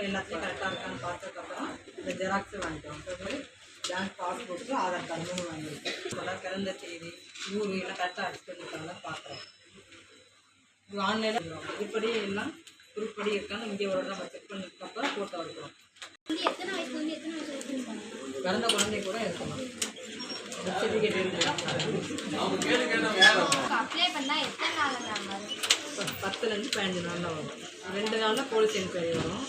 எல்லாத்தையும் கரெக்டாக இருக்கான்னு பார்த்ததுக்கப்புறம் இந்த ஜெராக்ஸ் வாங்கிட்டோம். பேங்க் பாஸ்போர்ட்டு ஆதார் கார்டு 3 வாங்கியிருக்கோம். பிறந்த தேதி ஊர் எல்லாம் கரெக்டாக அடிச்சுட்டு வந்துருக்காங்கன்னு பார்க்குறோம். இது ஆன்லைனில் இதுபடி எல்லாம் குறிப்படி இருக்கான்னு இங்கே ஒரு நம்ம செக் பண்ணதுக்கப்புறம் ஃபோட்டோ எடுக்கிறோம். பிறந்த குழந்தை கூட இருக்கணும். சர்டிஃபிகேட் எடுத்துக்கலாம். 10லேருந்து 15 நாளில் வரும். 2 நாளில் போலீஸ் என்கொயரி வரும்.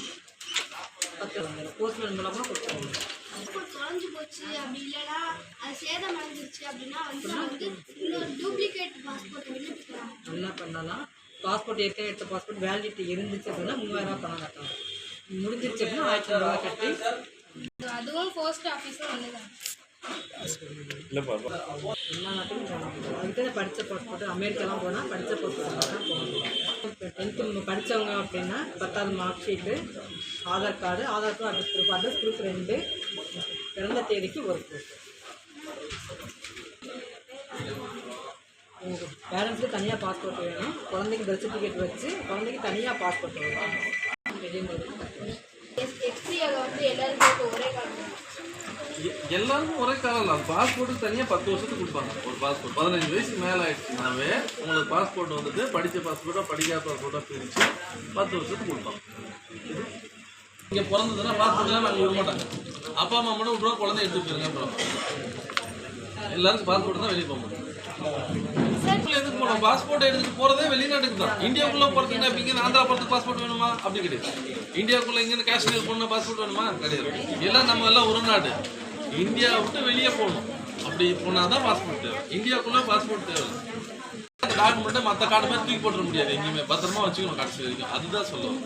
10 வந்துடும். போஸ்ட்மேன் மூலமாக கொடுத்துருவாங்க. தொலைஞ்சு போச்சு அப்படி இல்லைன்னா அது சேதம் அடைஞ்சிருச்சு அப்படின்னா இன்னொரு டூப்ளிகேட் பாஸ்போர்ட் விண்ணப்பிக்கலாம். என்ன பண்ணலாம்? பாஸ்போர்ட் ஏற்கனவே எடுத்த பாஸ்போர்ட் வேலிடிட்டி இருந்துச்சு அப்படின்னா 3000 பணம் கட்டணும். முடிஞ்சிருச்சு அப்படின்னா 1000 கட்டி அதுவும் போஸ்ட் ஆஃபீஸும் ஒன்றுதான். எல்லா நாட்டுக்கும் அதுக்கு படித்த பாஸ்போர்ட் அமெரிக்காலாம் போனால் படித்த பாஸ்போர்ட் தான் போகணும். 10th படித்தவங்க அப்படின்னா 10வது mark sheet, Aadhaar card, Aadhaar card, address proof 2, பிறந்த தேதிக்கு ஒரு ப்ரூஃப். உங்கள் பேரண்ட்ஸுக்கு தனியாக பாஸ்போர்ட் வேணும். குழந்தைக்கு பர்த் சர்டிஃபிகேட் வச்சு குழந்தைக்கு தனியாக பாஸ்போர்ட் வேணும். எல்லாருக்கும் ஒரே காலம் தான். பாஸ்போர்ட்டுக்கு தனியாக 10 வருஷத்துக்கு கொடுப்பாங்க. ஒரு பாஸ்போர்ட் 15 வயசுக்கு மேலே ஆயிடுச்சுனாவே உங்களுக்கு பாஸ்போர்ட் வந்துட்டு படித்த பாஸ்போர்ட்டாக படிக்காத பாஸ்போர்ட்டாக பிரித்து 10 வருஷத்துக்கு கொடுப்பாங்க. இங்கே பிறந்ததுன்னா பாஸ்போர்ட்லாம் நாங்கள் விட மாட்டாங்க. அப்பா அம்மா மட்டும் விட்ருவா, குழந்தை எடுத்துட்டு போயிருங்க. அப்புறம் எல்லாருக்கும் பாஸ்போர்ட் தான் வெளியே போக முடியும். எதுக்கு போகணும்? பாஸ்போர்ட் எடுத்துட்டு போகிறதே வெளிநாட்டுக்கு தான். இந்தியாவுக்குள்ளே போகிறதுக்கு இப்போ இங்கே ஆந்திரா போகிறதுக்கு பாஸ்போர்ட் வேணுமா? அப்படி கிடையாது. இந்தியாவுக்குள்ளே இங்கேருந்து காஷ்மீர் போகணுன்னா பாஸ்போர்ட் வேணுமா? கிடையாது. எல்லாம் நம்ம எல்லாம் ஒரு நாடு. இந்தியா விட்டு வெளியே போகணும். அப்படி போனால் தான் பாஸ்போர்ட் தேவை. இந்தியாவுக்குள்ளே பாஸ்போர்ட் தேவை. அந்த டாக்குமெண்ட்டை மற்ற கார்டு மாதிரி தூக்கி போட்டுற முடியாது. எங்கேயுமே பத்திரமா வச்சுக்கணும். கடைசி வரைக்கும் அதுதான் சொல்லுவோம்.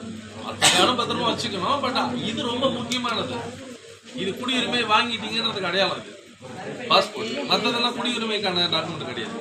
மற்ற கார்டும் பத்திரமா வச்சுக்கணும். பட் இது ரொம்ப முக்கியமானது. இது குடியுரிமை வாங்கிட்டீங்கன்றதுக்கு அடையாளம். இது பாஸ்போர்ட். மற்றதெல்லாம் குடியுரிமைக்கான டாக்குமெண்ட் கிடையாது.